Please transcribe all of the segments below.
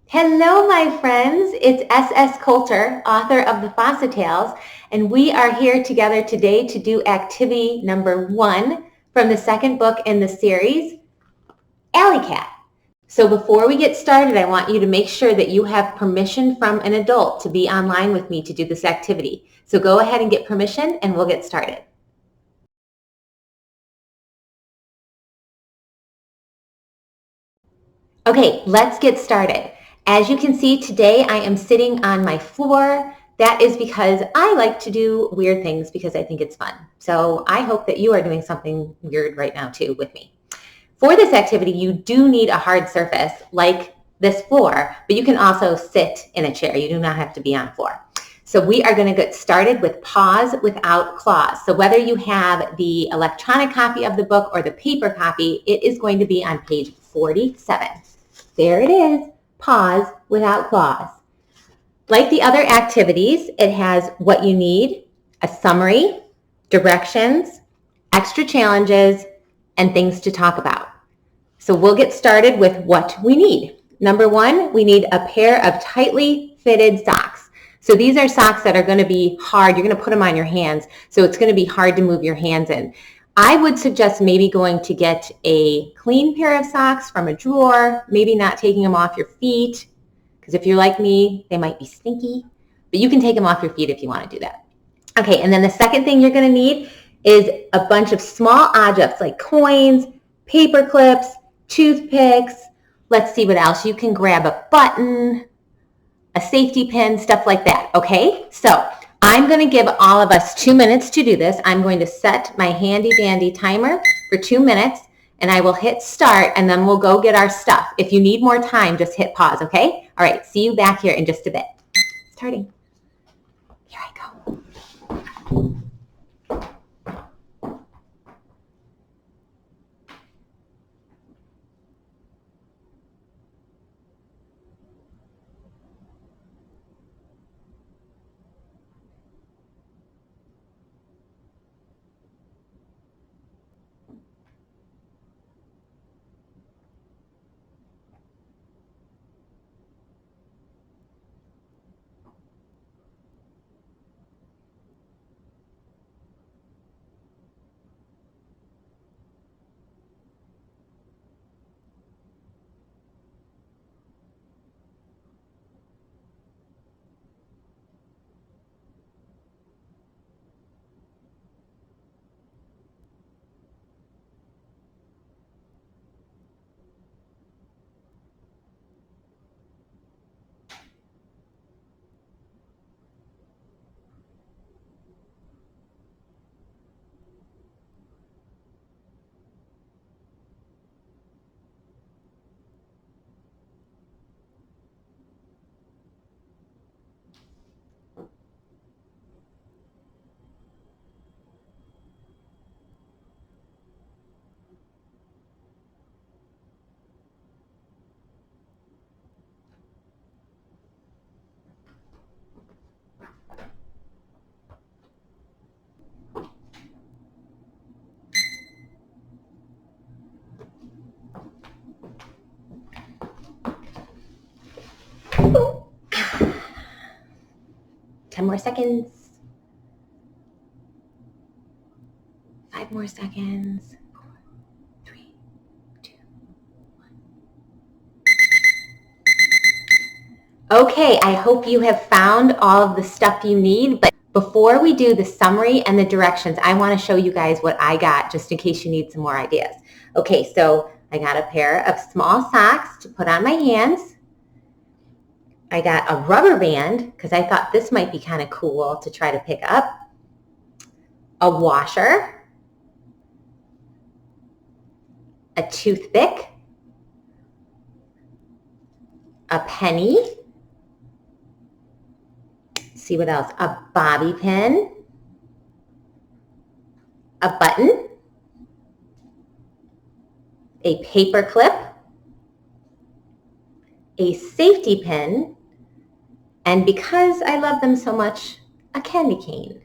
Hello, my friends. It's S.S. Coulter, author of the Fassa Tails, and we are here together today to do activity number 1 from the second book in the series, Alley Cat. So before we get started, I want you to make sure that you have permission from an adult to be online with me to do this activity. So go ahead and get permission and we'll get started. Okay, let's get started. As you can see today, I am sitting on my floor. That is because I like to do weird things because I think it's fun. So I hope that you are doing something weird right now too with me. For this activity, you do need a hard surface like this floor, but you can also sit in a chair. You do not have to be on floor. So we are going to get started with Paws Without Claws. So whether you have the electronic copy of the book or the paper copy, it is going to be on page 47. There it is, Paws Without Claws. Like the other activities, it has what you need, a summary, directions, extra challenges, and things to talk about. So we'll get started with what we need. Number 1, we need a pair of tightly fitted socks. So these are socks that are going to be hard. You're going to put them on your hands, so it's going to be hard to move your hands in. I would suggest maybe going to get a clean pair of socks from a drawer, maybe not taking them off your feet, because if you're like me, they might be stinky, but you can take them off your feet if you want to do that. Okay, and then the second thing you're going to need is a bunch of small objects like coins, paper clips, toothpicks. Let's see what else. You can grab a button, a safety pin, stuff like that, okay? So I'm going to give all of us 2 minutes to do this. I'm going to set my handy dandy timer for 2 minutes and I will hit start and then we'll go get our stuff. If you need more time, just hit pause, okay? All right, see you back here in just a bit. Starting. Here I go. Ooh. 10 more seconds. 5 more seconds. 4, 3, 2, 1. Okay, I hope you have found all of the stuff you need, but before we do the summary and the directions, I want to show you guys what I got just in case you need some more ideas. Okay, so I got a pair of small socks to put on my hands. I got a rubber band because I thought this might be kind of cool to try to pick up. A washer. A toothpick. A penny. See what else? A bobby pin. A button. A paper clip. A safety pin. And because I love them so much, a candy cane.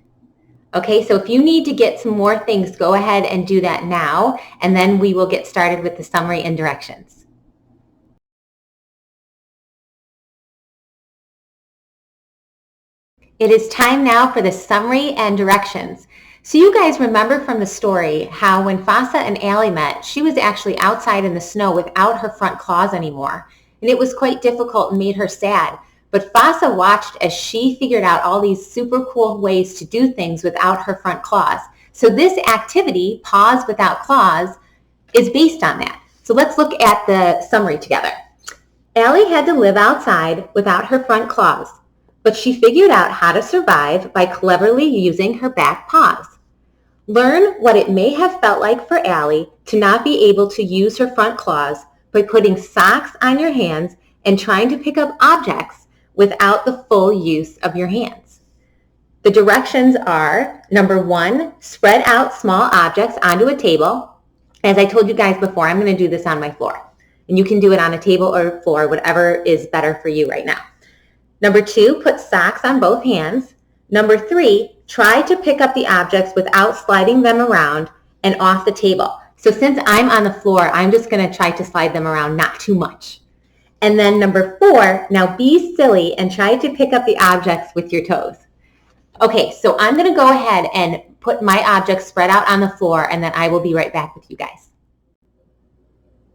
Okay, so if you need to get some more things, go ahead and do that now, and then we will get started with the summary and directions. It is time now for the summary and directions. So you guys remember from the story how when Fassa and Allie met, she was actually outside in the snow without her front claws anymore. And it was quite difficult and made her sad. But Fassa watched as she figured out all these super cool ways to do things without her front claws. So this activity, Paws Without Claws, is based on that. So let's look at the summary together. Allie had to live outside without her front claws, but she figured out how to survive by cleverly using her back paws. Learn what it may have felt like for Allie to not be able to use her front claws by putting socks on your hands and trying to pick up objects without the full use of your hands. The directions are, number 1, spread out small objects onto a table. As I told you guys before, I'm going to do this on my floor. And you can do it on a table or floor, whatever is better for you right now. Number 2, put socks on both hands. Number 3, try to pick up the objects without sliding them around and off the table. So since I'm on the floor, I'm just going to try to slide them around, not too much. And then number 4, now be silly and try to pick up the objects with your toes. Okay, so I'm going to go ahead and put my objects spread out on the floor, and then I will be right back with you guys.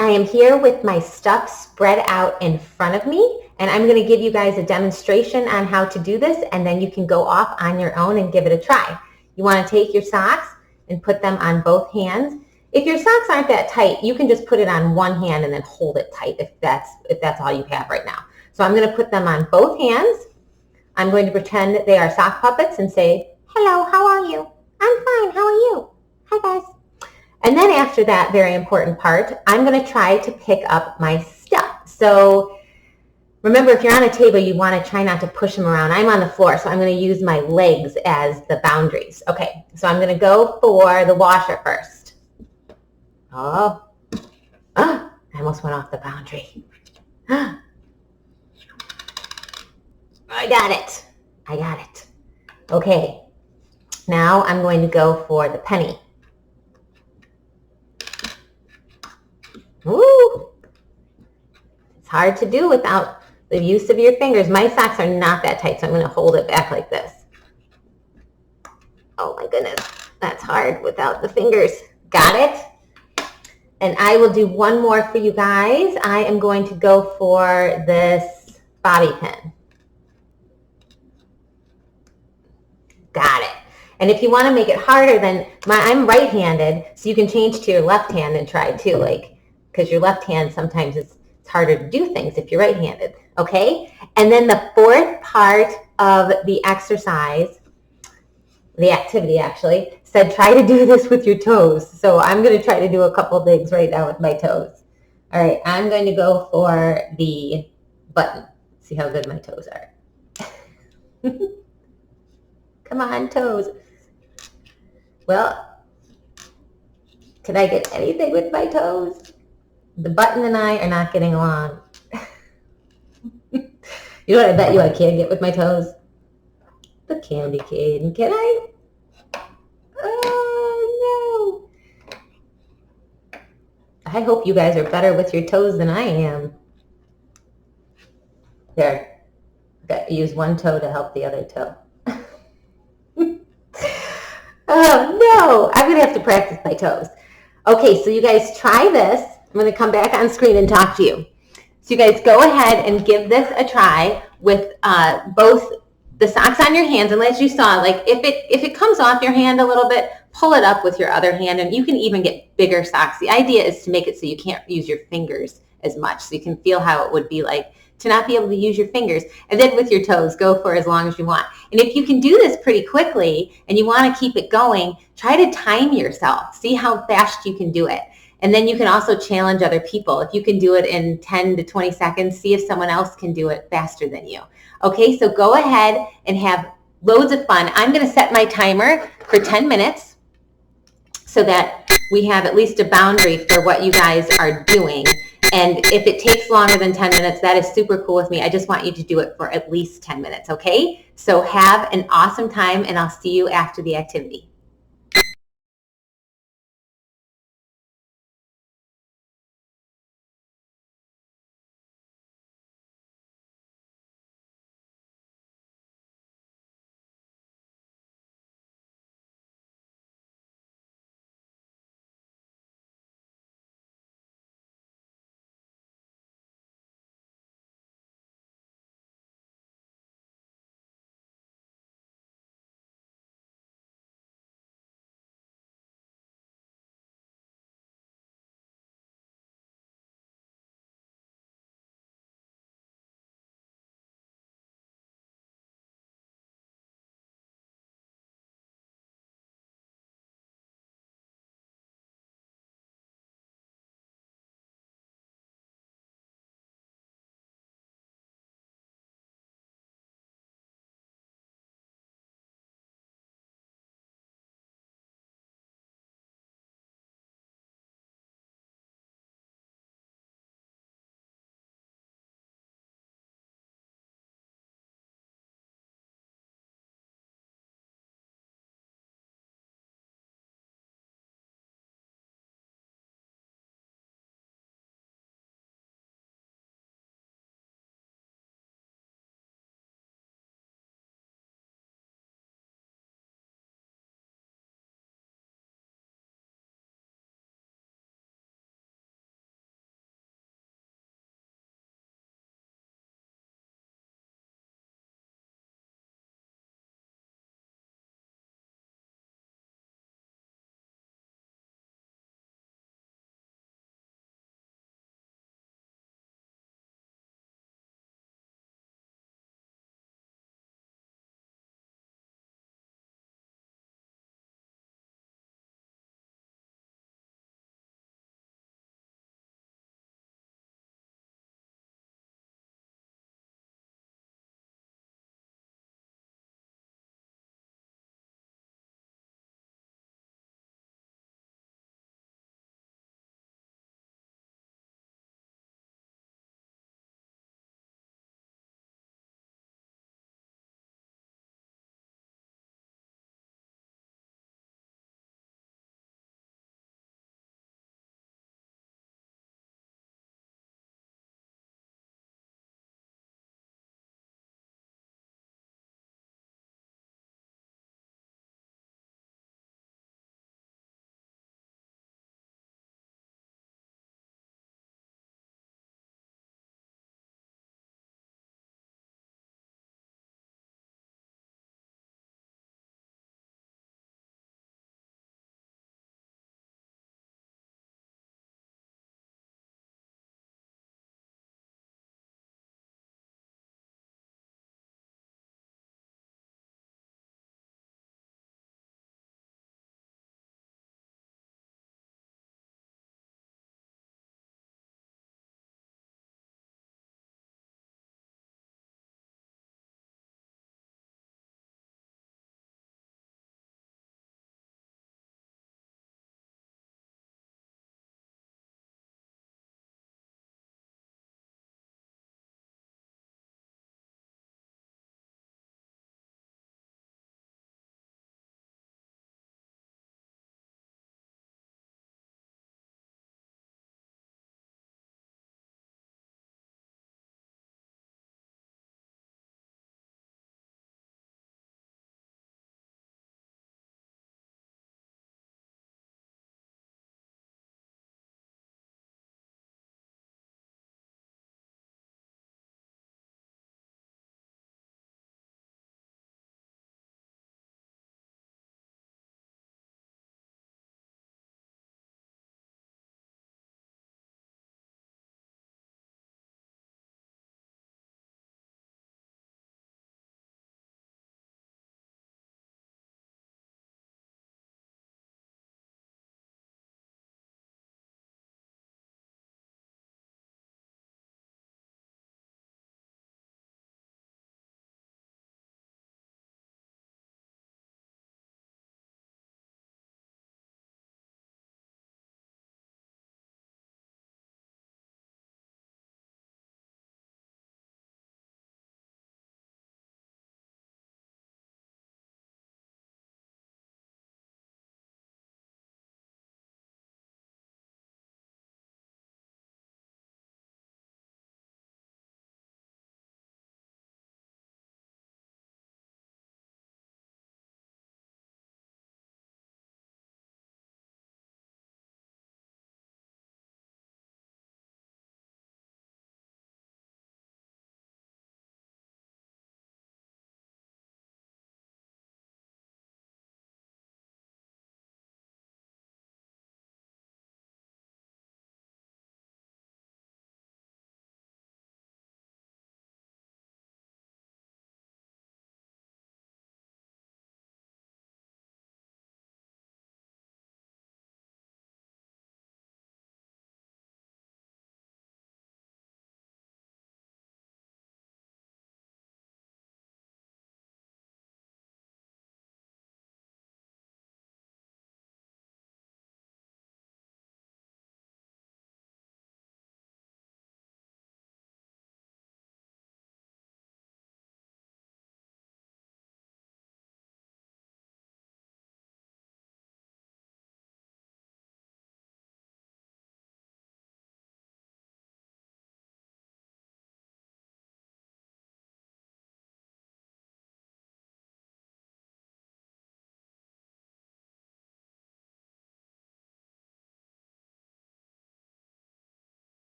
I am here with my stuff spread out in front of me, and I'm going to give you guys a demonstration on how to do this, and then you can go off on your own and give it a try. You want to take your socks and put them on both hands. If your socks aren't that tight, you can just put it on one hand and then hold it tight if that's all you have right now. So I'm going to put them on both hands. I'm going to pretend that they are sock puppets and say, "Hello, how are you?" "I'm fine, how are you?" "Hi guys." And then after that very important part, I'm going to try to pick up my stuff. So remember, if you're on a table, you want to try not to push them around. I'm on the floor, so I'm going to use my legs as the boundaries. Okay, so I'm going to go for the washer first. Oh, I almost went off the boundary. I got it. I got it. Okay, now I'm going to go for the penny. Woo! It's hard to do without the use of your fingers. My socks are not that tight, so I'm going to hold it back like this. Oh my goodness, that's hard without the fingers. Got it? And I will do one more for you guys. I am going to go for this bobby pin. Got it. And if you want to make it harder, then I'm right-handed, so you can change to your left hand and try too, because your left hand sometimes it's harder to do things if you're right-handed, okay? And then the fourth part of the exercise, the activity actually, said try to do this with your toes. So I'm going to try to do a couple things right now with my toes. All right, I'm going to go for the button. See how good my toes are. Come on, toes. Well, can I get anything with my toes? The button and I are not getting along. You know what I bet you I can get with my toes? The candy cane. Can I? Oh, no. I hope you guys are better with your toes than I am. There. Got to use one toe to help the other toe. Oh, no. I'm going to have to practice my toes. Okay, so you guys try this. I'm going to come back on screen and talk to you. So you guys go ahead and give this a try with both the socks on your hands. And as you saw, like if it comes off your hand a little bit, pull it up with your other hand. And you can even get bigger socks. The idea is to make it so you can't use your fingers as much. So you can feel how it would be like to not be able to use your fingers. And then with your toes, go for as long as you want. And if you can do this pretty quickly and you want to keep it going, try to time yourself. See how fast you can do it. And then you can also challenge other people. If you can do it in 10 to 20 seconds, see if someone else can do it faster than you. Okay, so go ahead and have loads of fun. I'm going to set my timer for 10 minutes so that we have at least a boundary for what you guys are doing. And if it takes longer than 10 minutes, that is super cool with me. I just want you to do it for at least 10 minutes, okay? So have an awesome time, and I'll see you after the activity.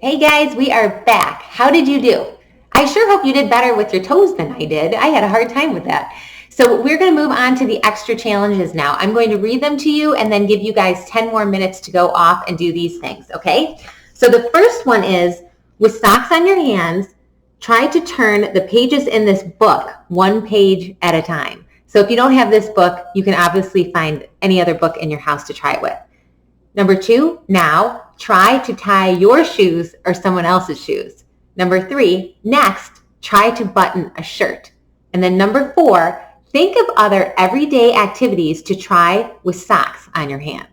Hey guys, we are back. How did you do? I sure hope you did better with your toes than I did. I had a hard time with that. So we're going to move on to the extra challenges now. I'm going to read them to you and then give you guys 10 more minutes to go off and do these things, okay? So the first one is, with socks on your hands, try to turn the pages in this book one page at a time. So if you don't have this book, you can obviously find any other book in your house to try it with. Number 2, now try to tie your shoes or someone else's shoes. Number 3, next, try to button a shirt. And then number 4, think of other everyday activities to try with socks on your hands.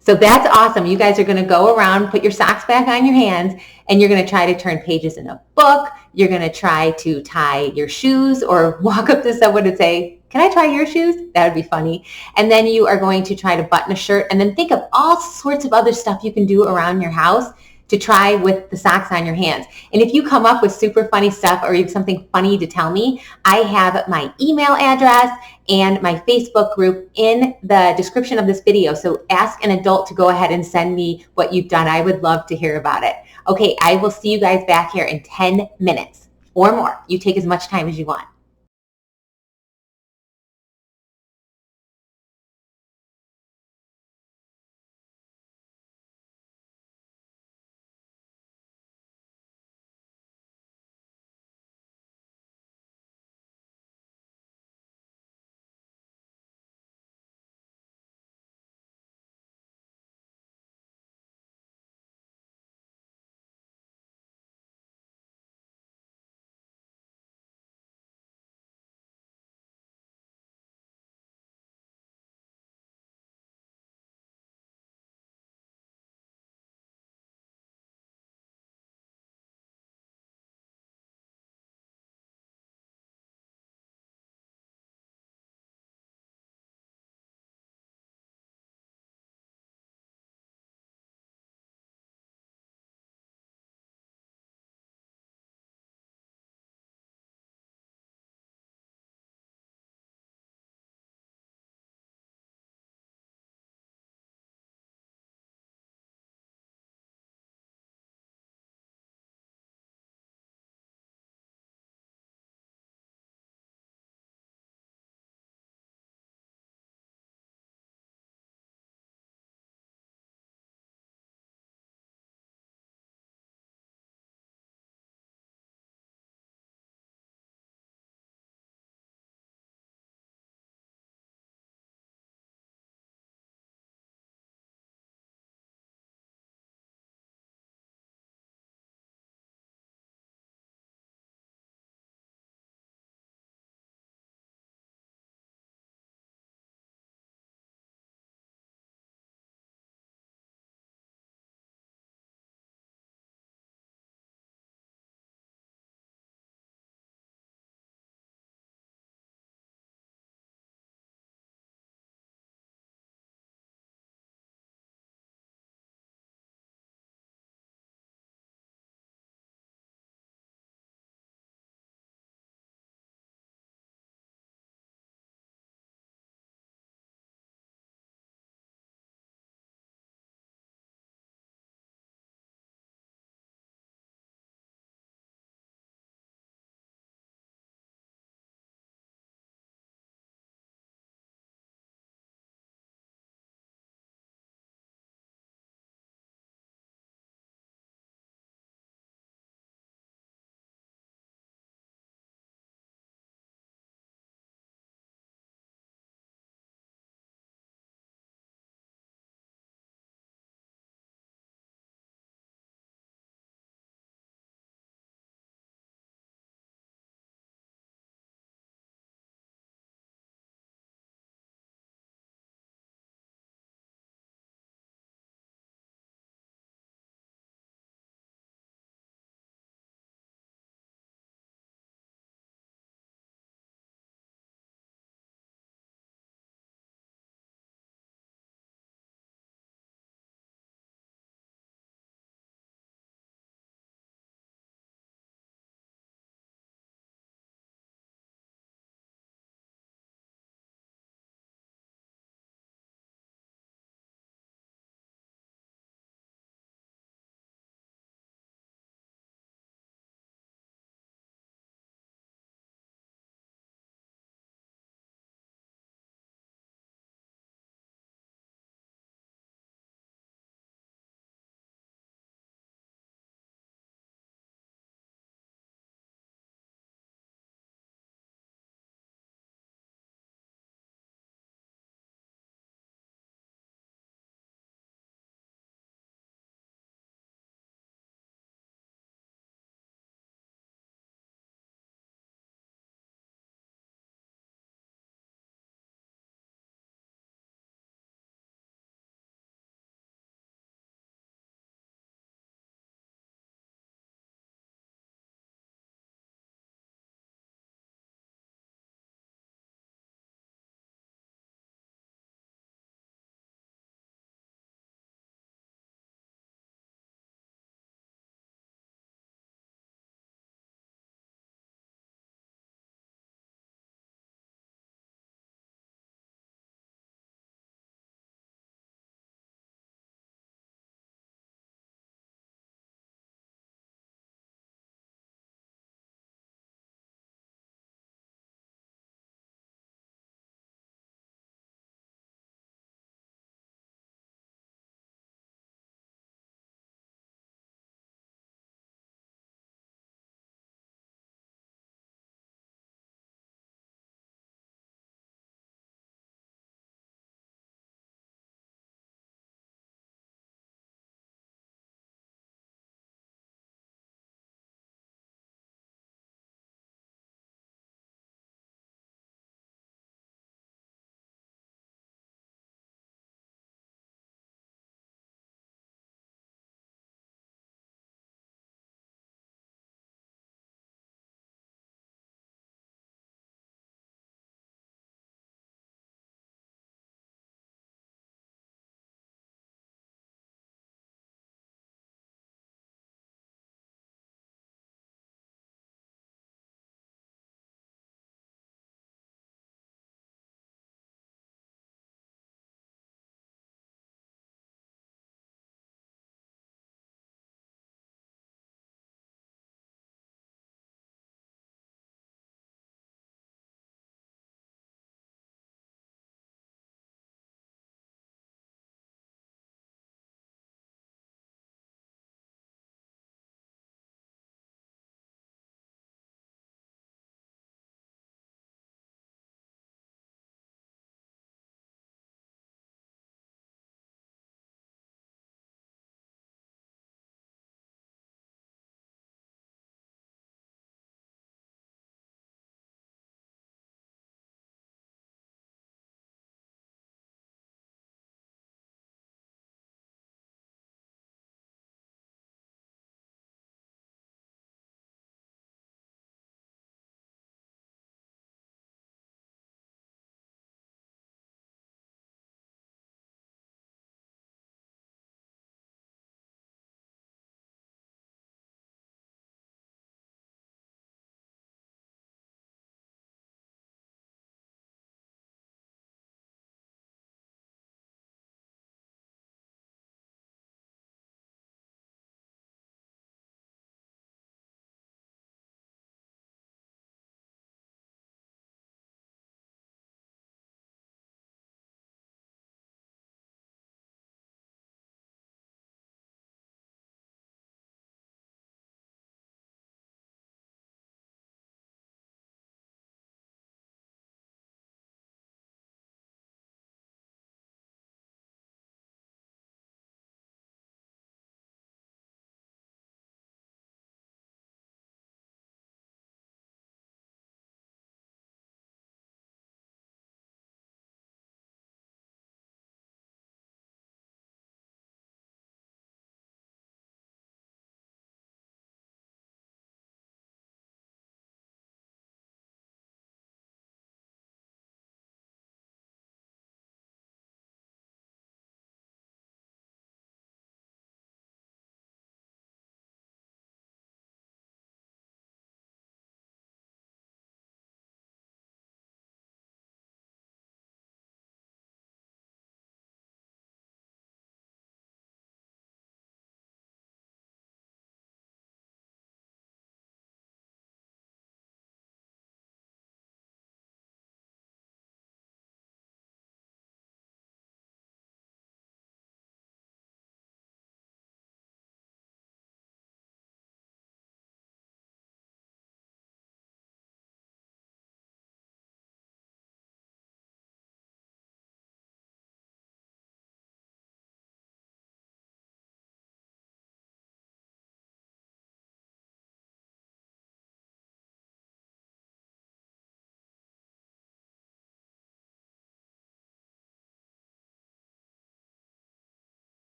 So that's awesome. You guys are going to go around, put your socks back on your hands, and you're going to try to turn pages in a book. You're going to try to tie your shoes or walk up to someone and say, "Can I try your shoes?" That would be funny. And then you are going to try to button a shirt, and then think of all sorts of other stuff you can do around your house to try with the socks on your hands. And if you come up with super funny stuff or you have something funny to tell me, I have my email address and my Facebook group in the description of this video. So ask an adult to go ahead and send me what you've done. I would love to hear about it. Okay, I will see you guys back here in 10 minutes or more. You take as much time as you want.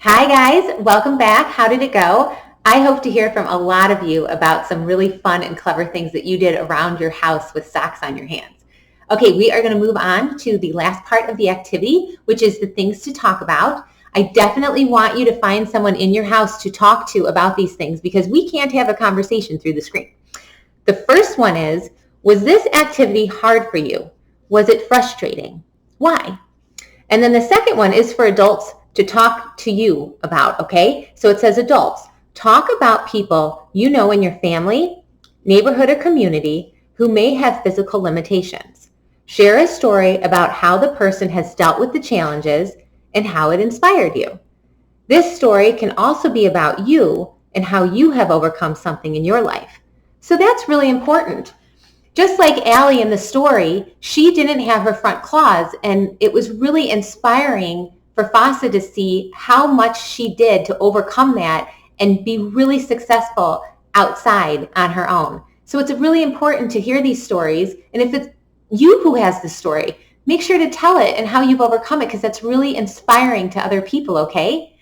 Hi guys, welcome back. How did it go? I hope to hear from a lot of you about some really fun and clever things that you did around your house with socks on your hands. Okay, we are going to move on to the last part of the activity, which is the things to talk about. I definitely want you to find someone in your house to talk to about these things because we can't have a conversation through the screen. The first one is, was this activity hard for you? Was it frustrating? Why? And then the second one is for adults to talk to you about, okay? So it says adults, talk about people you know in your family, neighborhood, or community who may have physical limitations. Share a story about how the person has dealt with the challenges and how it inspired you. This story can also be about you and how you have overcome something in your life. So that's really important. Just like Allie in the story, she didn't have her front claws, and it was really inspiring for Fassa to see how much she did to overcome that and be really successful outside on her own. So it's really important to hear these stories, and if it's you who has the story, make sure to tell it and how you've overcome it because that's really inspiring to other people, okay?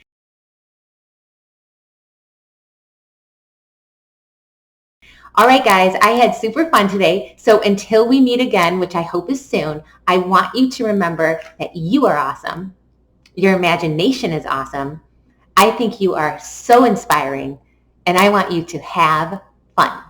All right, guys, I had super fun today. So until we meet again, which I hope is soon, I want you to remember that you are awesome. Your imagination is awesome. I think you are so inspiring, and I want you to have fun.